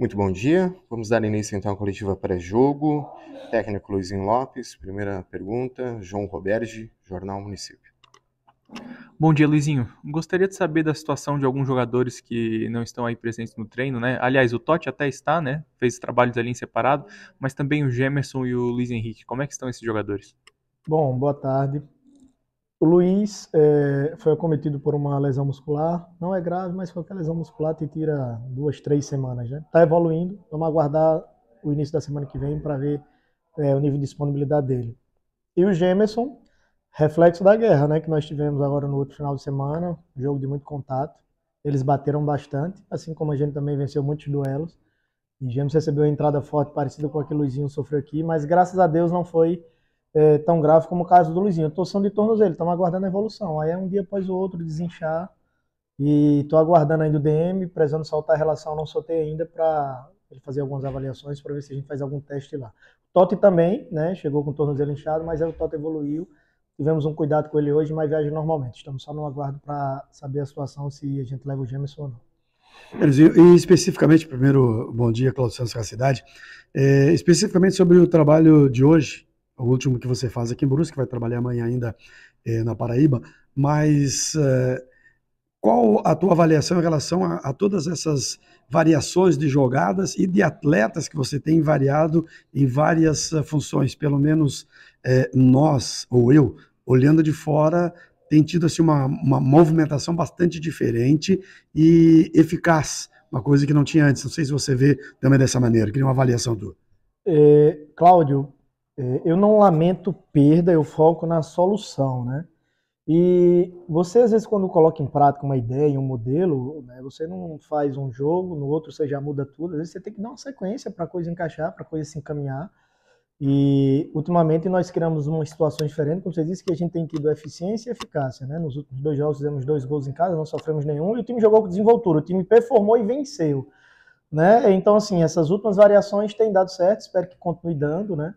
Muito bom dia. Vamos dar início então à coletiva pré-jogo. Técnico Luizinho Lopes, primeira pergunta. João Roberge, Jornal Município. Bom dia, Luizinho. Gostaria de saber da situação de alguns jogadores que não estão aí presentes no treino, né? Aliás, o Totti até está, né? Fez trabalhos ali em separado, mas também o Gemerson e o Luiz Henrique. Como é que estão esses jogadores? Bom, boa tarde. O Luiz foi acometido por uma lesão muscular. Não é grave, mas qualquer lesão muscular te tira 2, 3 semanas, né? Tá evoluindo. Vamos aguardar o início da semana que vem para ver o nível de disponibilidade dele. E o Gemerson, reflexo da guerra, né? Que nós tivemos agora no outro final de semana. Jogo de muito contato. Eles bateram bastante, assim como a gente também venceu muitos duelos. E James recebeu uma entrada forte, parecida com a que o Luizinho sofreu aqui, mas graças a Deus não foi tão grave como o caso do Luizinho. Torção de tornozelo, estamos aguardando a evolução. Aí é um dia após o outro desinchar. E estou aguardando ainda o DM, precisando soltar a relação, não soltei ainda para ele fazer algumas avaliações para ver se a gente faz algum teste lá. O Totti também, né? Chegou com o tornozelo inchado, mas aí o Totti evoluiu. Tivemos um cuidado com ele hoje, mas viaja normalmente. Estamos só no aguardo para saber a situação, se a gente leva o Jameson ou não. E especificamente, primeiro, bom dia, Claudio Santos da cidade. Especificamente sobre o trabalho de hoje, o último que você faz aqui em Brusque, que vai trabalhar amanhã ainda na Paraíba, mas qual a tua avaliação em relação a todas essas variações de jogadas e de atletas que você tem variado em várias funções? Pelo menos nós, ou eu, olhando de fora, tem tido assim, uma movimentação bastante diferente e eficaz, uma coisa que não tinha antes. Não sei se você vê também dessa maneira, queria uma avaliação tua. Cláudio, eu não lamento perda, eu foco na solução, né? E você, às vezes, quando coloca em prática uma ideia, um modelo, né, você não faz um jogo, no outro você já muda tudo. Às vezes você tem que dar uma sequência para a coisa encaixar, para a coisa se encaminhar. E, ultimamente, nós criamos uma situação diferente, como você disse, que a gente tem tido eficiência e eficácia. Né? Nos últimos 2 jogos fizemos 2 gols em casa, não sofremos nenhum, e o time jogou com desenvoltura, o time performou e venceu. Né? Então, assim, essas últimas variações têm dado certo, espero que continue dando, né?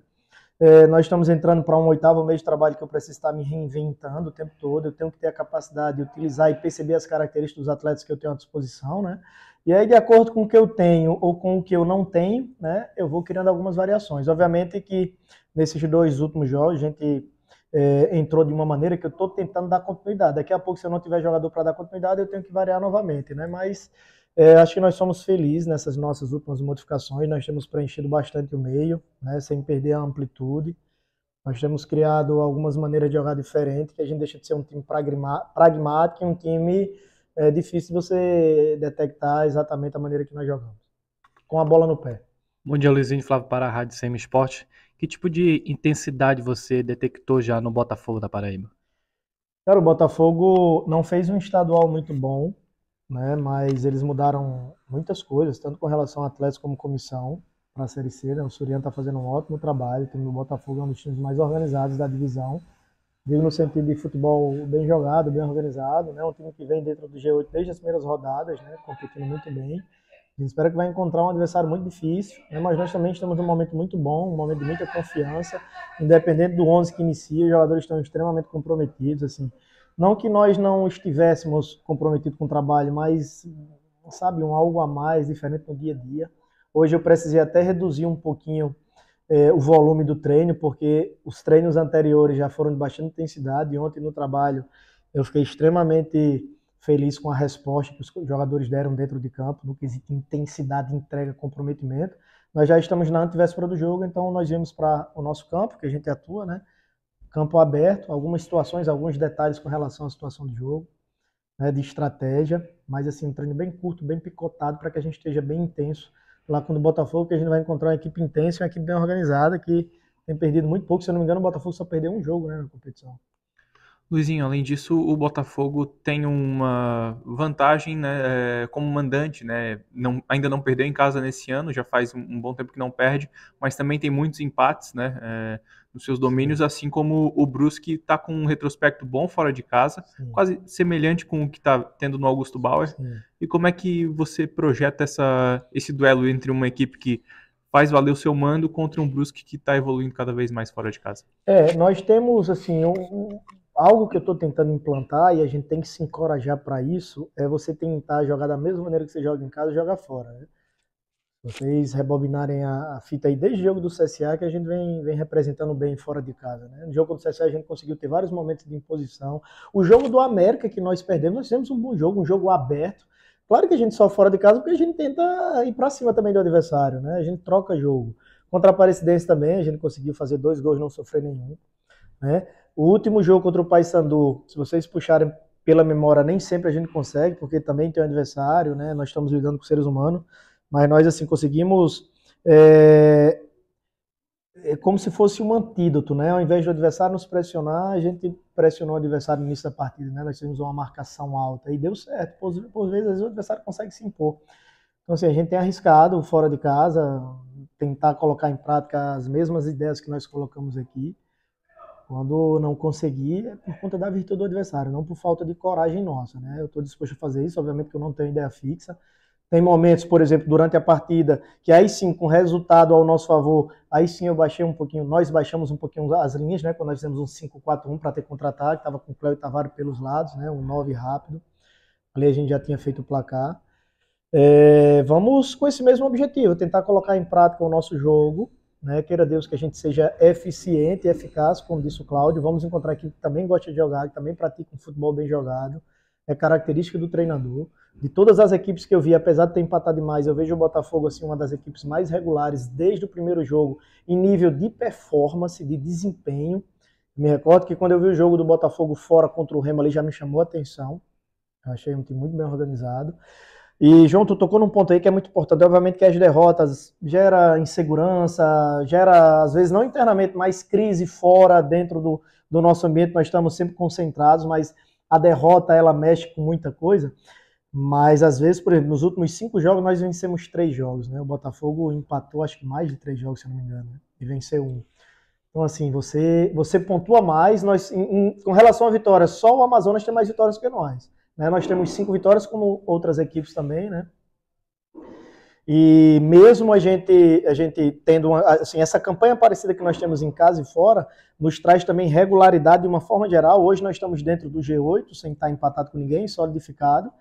Nós estamos entrando para um 8º mês de trabalho que eu preciso estar me reinventando o tempo todo. Eu tenho que ter a capacidade de utilizar e perceber as características dos atletas que eu tenho à disposição, né? E aí, de acordo com o que eu tenho ou com o que eu não tenho, né, eu vou criando algumas variações. Obviamente que nesses 2 últimos jogos a gente entrou de uma maneira que eu estou tentando dar continuidade. Daqui a pouco, se eu não tiver jogador para dar continuidade, eu tenho que variar novamente, né? Mas acho que nós somos felizes nessas nossas últimas modificações. Nós temos preenchido bastante o meio, né, sem perder a amplitude. Nós temos criado algumas maneiras de jogar diferentes, que a gente deixa de ser um time pragmático e um time difícil de você detectar exatamente a maneira que nós jogamos, com a bola no pé. Bom dia, Luizinho. Flávio para a Rádio CM Esporte. Que tipo de intensidade você detectou já no Botafogo da Paraíba? Cara, o Botafogo não fez um estadual muito bom, né? Mas eles mudaram muitas coisas, tanto com relação a atletas como comissão, para a Série C. Né? O Surian está fazendo um ótimo trabalho. O time do Botafogo é um dos times mais organizados da divisão. Digo no sentido de futebol bem jogado, bem organizado. Né? Um time que vem dentro do G8 desde as primeiras rodadas, né? Competindo muito bem. A gente espera que vai encontrar um adversário muito difícil, né? Mas nós também estamos num momento muito bom, um momento de muita confiança. Independente do 11 que inicia, os jogadores estão extremamente comprometidos. Assim. Não que nós não estivéssemos comprometidos com o trabalho, mas, sabe, algo a mais, diferente no dia a dia. Hoje eu precisei até reduzir um pouquinho o volume do treino, porque os treinos anteriores já foram de bastante intensidade, e ontem no trabalho eu fiquei extremamente feliz com a resposta que os jogadores deram dentro de campo, no quesito intensidade, entrega, comprometimento. Nós já estamos na antevéspera do jogo, então nós viemos para o nosso campo, que a gente atua, né? Campo aberto, algumas situações, alguns detalhes com relação à situação de jogo, né, de estratégia, mas assim, um treino bem curto, bem picotado, para que a gente esteja bem intenso lá quando o Botafogo, que a gente vai encontrar uma equipe intensa, uma equipe bem organizada, que tem perdido muito pouco. Se eu não me engano, o Botafogo só perdeu um jogo, né, na competição. Luizinho, além disso, o Botafogo tem uma vantagem, né, como mandante, né? Ainda não perdeu em casa nesse ano, já faz um bom tempo que não perde, mas também tem muitos empates, né, nos seus domínios, assim como o Brusque está com um retrospecto bom fora de casa, Sim. quase semelhante com o que está tendo no Augusto Bauer. Sim. E como é que você projeta esse duelo entre uma equipe que faz valer o seu mando contra um Brusque que está evoluindo cada vez mais fora de casa? Nós temos assim algo que eu estou tentando implantar, e a gente tem que se encorajar para isso, é você tentar jogar da mesma maneira que você joga em casa, jogar fora. Né? Vocês rebobinarem a fita aí desde o jogo do CSA, que a gente vem representando bem fora de casa, né? No jogo do CSA a gente conseguiu ter vários momentos de imposição. O jogo do América que nós perdemos, nós fizemos um bom jogo, um jogo aberto. Claro que a gente só fora de casa porque a gente tenta ir para cima também do adversário, né? A gente troca jogo. Contra a Aparecidense também, a gente conseguiu fazer 2 gols, não sofrer nenhum, né? O último jogo contra o Paysandu, se vocês puxarem pela memória, nem sempre a gente consegue, porque também tem um adversário, né? Nós estamos lidando com seres humanos. Mas nós, assim, conseguimos, como se fosse um antídoto, né? Ao invés do adversário nos pressionar, a gente pressionou o adversário no início da partida, né? Nós tínhamos uma marcação alta e deu certo. Por vezes, às vezes, o adversário consegue se impor. Então, assim, a gente tem arriscado fora de casa, tentar colocar em prática as mesmas ideias que nós colocamos aqui. Quando não conseguir, é por conta da virtude do adversário, não por falta de coragem nossa, né? Eu estou disposto a fazer isso, obviamente que eu não tenho ideia fixa. Tem momentos, por exemplo, durante a partida, que aí sim, com resultado ao nosso favor, aí sim eu baixei um pouquinho, nós baixamos um pouquinho as linhas, né? Quando nós fizemos um 5-4-1 para ter contra-ataque, estava com o Cléo e Tavares pelos lados, né? Um 9 rápido. Ali a gente já tinha feito o placar. Vamos com esse mesmo objetivo, tentar colocar em prática o nosso jogo, né? Queira Deus que a gente seja eficiente e eficaz, como disse o Cláudio. Vamos encontrar aqui que também gosta de jogar, que também pratica um futebol bem jogado. É característica do treinador. De todas as equipes que eu vi, apesar de ter empatado demais, eu vejo o Botafogo assim, uma das equipes mais regulares desde o primeiro jogo, em nível de performance, de desempenho. Me recordo que quando eu vi o jogo do Botafogo fora contra o Remo ali, já me chamou a atenção. Eu achei um time muito bem organizado. E, João, tu tocou num ponto aí que é muito importante. Obviamente que as derrotas gera insegurança, gera, às vezes, não internamente, mas crise fora, dentro do nosso ambiente. Nós estamos sempre concentrados, mas a derrota, ela mexe com muita coisa. Mas, às vezes, por exemplo, nos últimos 5 jogos, nós vencemos 3 jogos, né? O Botafogo empatou, acho que mais de 3 jogos, se eu não me engano, né? E venceu 1. Então, assim, você pontua mais. Nós, com relação à vitória, só o Amazonas tem mais vitórias que nós, né? Nós temos 5 vitórias, como outras equipes também, né? E mesmo a gente tendo assim, essa campanha parecida que nós temos em casa e fora, nos traz também regularidade de uma forma geral. Hoje nós estamos dentro do G8, sem estar empatado com ninguém, solidificado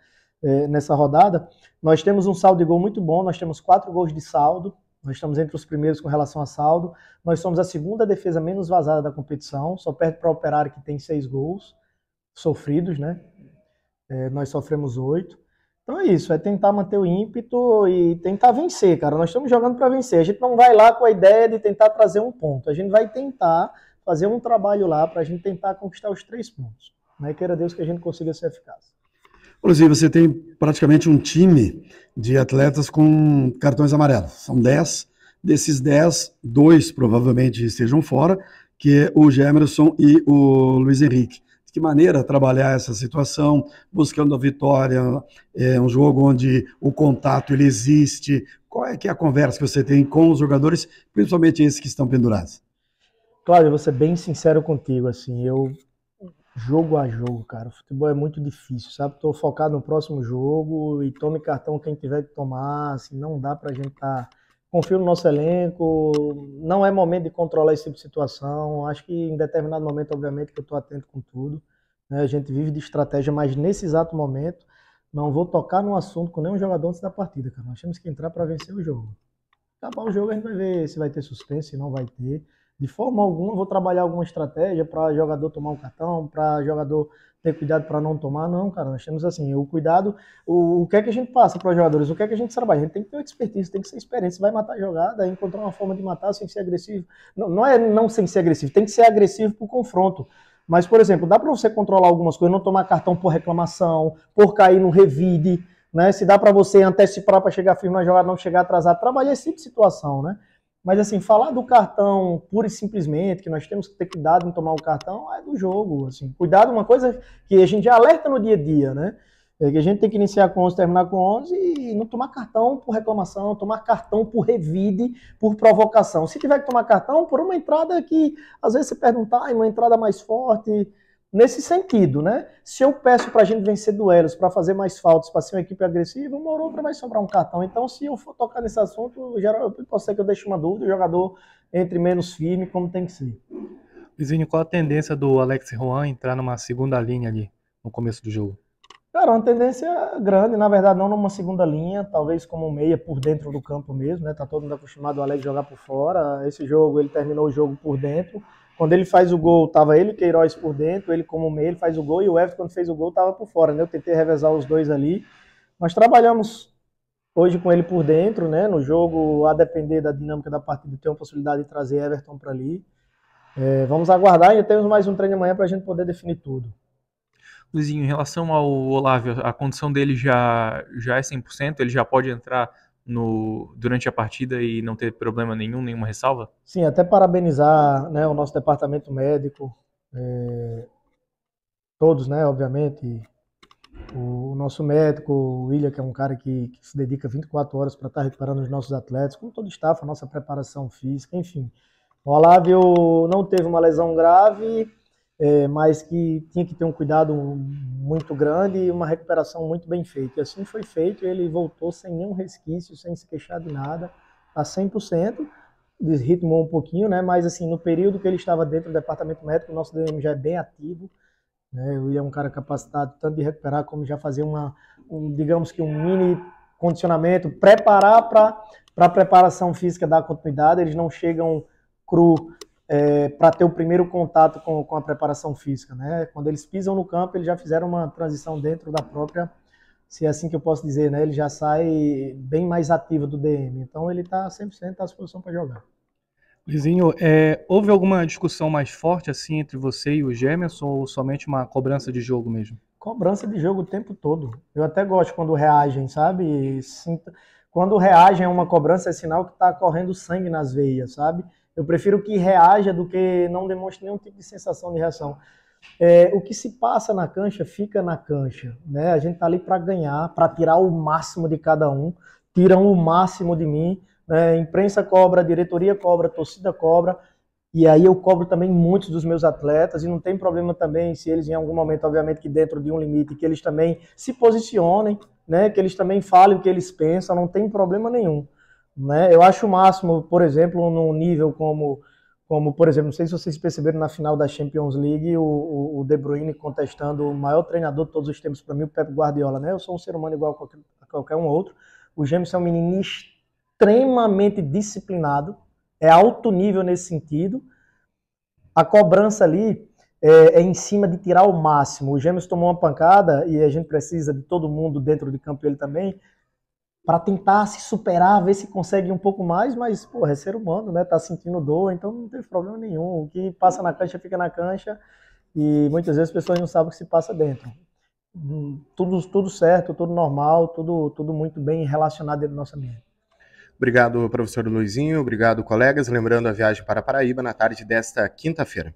nessa rodada. Nós temos um saldo de gol muito bom, nós temos 4 gols de saldo, nós estamos entre os primeiros com relação a saldo. Nós somos a segunda defesa menos vazada da competição, só perde para o Operário, que tem 6 gols sofridos, né? Nós sofremos 8. Então é isso, é tentar manter o ímpeto e tentar vencer, cara. Nós estamos jogando para vencer. A gente não vai lá com a ideia de tentar trazer um ponto. A gente vai tentar fazer um trabalho lá para a gente tentar conquistar os 3 pontos. Né? Queira Deus que a gente consiga ser eficaz. Inclusive, você tem praticamente um time de atletas com cartões amarelos. São 10. Desses 10, 2 provavelmente estejam fora, que é o Gemerson e o Luiz Henrique. De que maneira trabalhar essa situação, buscando a vitória, um jogo onde o contato ele existe. Qual é que é a conversa que você tem com os jogadores, principalmente esses que estão pendurados? Cláudio, eu vou ser bem sincero contigo, assim, jogo a jogo, cara, o futebol é muito difícil, sabe? Tô focado no próximo jogo e tome cartão quem tiver que tomar, assim, não dá pra gente estar... Confio no nosso elenco, não é momento de controlar esse tipo de situação. Acho que em determinado momento, obviamente, que eu estou atento com tudo, né? A gente vive de estratégia, mas nesse exato momento, não vou tocar no assunto com nenhum jogador antes da partida, cara. Nós temos que entrar para vencer o jogo. Acabar o jogo, a gente vai ver se vai ter suspense, se não vai ter. De forma alguma, vou trabalhar alguma estratégia para jogador tomar um cartão, para jogador ter cuidado para não tomar. Não, cara, nós temos assim, o cuidado, o que é que a gente passa para os jogadores, o que é que a gente trabalha? A gente tem que ter expertise, tem que ser experiente. Você vai matar a jogada, encontrar uma forma de matar sem ser agressivo. Não é não sem ser agressivo, tem que ser agressivo para o confronto. Mas, por exemplo, dá para você controlar algumas coisas, não tomar cartão por reclamação, por cair no revide, né? Se dá para você antecipar para chegar firme na jogada, não chegar atrasado, trabalhar esse tipo de situação, né? Mas, assim, falar do cartão pura e simplesmente, que nós temos que ter cuidado em tomar o cartão, é do jogo, assim. Cuidado, uma coisa que a gente já alerta no dia a dia, né? É que a gente tem que iniciar com 11, terminar com 11 e não tomar cartão por reclamação, tomar cartão por revide, por provocação. Se tiver que tomar cartão, por uma entrada que, às vezes, você perde um time, uma entrada mais forte, nesse sentido, né? Se eu peço para a gente vencer duelos, para fazer mais faltas, para ser uma equipe agressiva, uma ou outra vai sobrar um cartão. Então, se eu for tocar nesse assunto, pode ser que eu deixe uma dúvida, o jogador entre menos firme, como tem que ser. Vizinho, qual a tendência do Alex Juan entrar numa segunda linha ali, no começo do jogo? Cara, uma tendência grande, na verdade, não numa segunda linha, talvez como meia por dentro do campo mesmo, né? Tá todo mundo acostumado o Alex jogar por fora. Esse jogo, ele terminou o jogo por dentro. Quando ele faz o gol, tava ele e Queiroz por dentro, ele como meia, ele faz o gol, e o Everton, quando fez o gol, tava por fora, né? Eu tentei revezar os dois ali. Nós trabalhamos hoje com ele por dentro, né? No jogo, a depender da dinâmica da partida, tem uma possibilidade de trazer Everton para ali. Vamos aguardar, ainda temos mais um treino amanhã para a gente poder definir tudo. Luizinho, em relação ao Olávio, a condição dele já é 100%? Ele já pode entrar durante a partida e não ter problema nenhum, nenhuma ressalva? Sim, até parabenizar, né, o nosso departamento médico, todos, né, obviamente, o nosso médico, o William, que é um cara que se dedica 24 horas para estar recuperando os nossos atletas, como todo o staff, a nossa preparação física, enfim. O Olávio não teve uma lesão grave, mas que tinha que ter um cuidado muito grande e uma recuperação muito bem feita. E assim foi feito, ele voltou sem nenhum resquício, sem se queixar de nada, a 100%, desritmou um pouquinho, né? Mas assim, no período que ele estava dentro do departamento médico, o nosso DM já é bem ativo, né? Ele é um cara capacitado tanto de recuperar como já fazer digamos que um mini condicionamento, preparar para a preparação física dar continuidade. Eles não chegam cru para ter o primeiro contato com a preparação física, né? Quando eles pisam no campo, eles já fizeram uma transição dentro da própria, se é assim que eu posso dizer, né? Ele já sai bem mais ativo do DM, então ele está 100% à disposição para jogar. Luizinho, houve alguma discussão mais forte assim entre você e o Gemerson ou somente uma cobrança de jogo mesmo? Cobrança de jogo o tempo todo. Eu até gosto quando reagem, sabe? Quando reagem a uma cobrança é sinal que está correndo sangue nas veias, sabe? Eu prefiro que reaja do que não demonstre nenhum tipo de sensação de reação. O que se passa na cancha, fica na cancha, né? A gente tá ali para ganhar, para tirar o máximo de cada um, tiram o máximo de mim, né? Imprensa cobra, diretoria cobra, torcida cobra, e aí eu cobro também muitos dos meus atletas, e não tem problema também se eles em algum momento, obviamente que dentro de um limite, que eles também se posicionem, né? Que eles também falem o que eles pensam, não tem problema nenhum. Né? Eu acho o máximo, por exemplo, num nível como, por exemplo, não sei se vocês perceberam na final da Champions League, o De Bruyne contestando o maior treinador de todos os tempos para mim, o Pep Guardiola, né? Eu sou um ser humano igual a qualquer um outro. O James é um menino extremamente disciplinado, é alto nível nesse sentido. A cobrança ali é em cima de tirar o máximo. O James tomou uma pancada e a gente precisa de todo mundo dentro de campo, ele também, para tentar se superar, ver se consegue um pouco mais, mas, porra, é ser humano, né? Tá sentindo dor, então não tem problema nenhum. O que passa na cancha, fica na cancha, e muitas vezes as pessoas não sabem o que se passa dentro. Tudo certo, tudo normal, tudo muito bem relacionado dentro do nosso ambiente. Obrigado, professor Luizinho. Obrigado, colegas. Lembrando a viagem para Paraíba na tarde desta quinta-feira.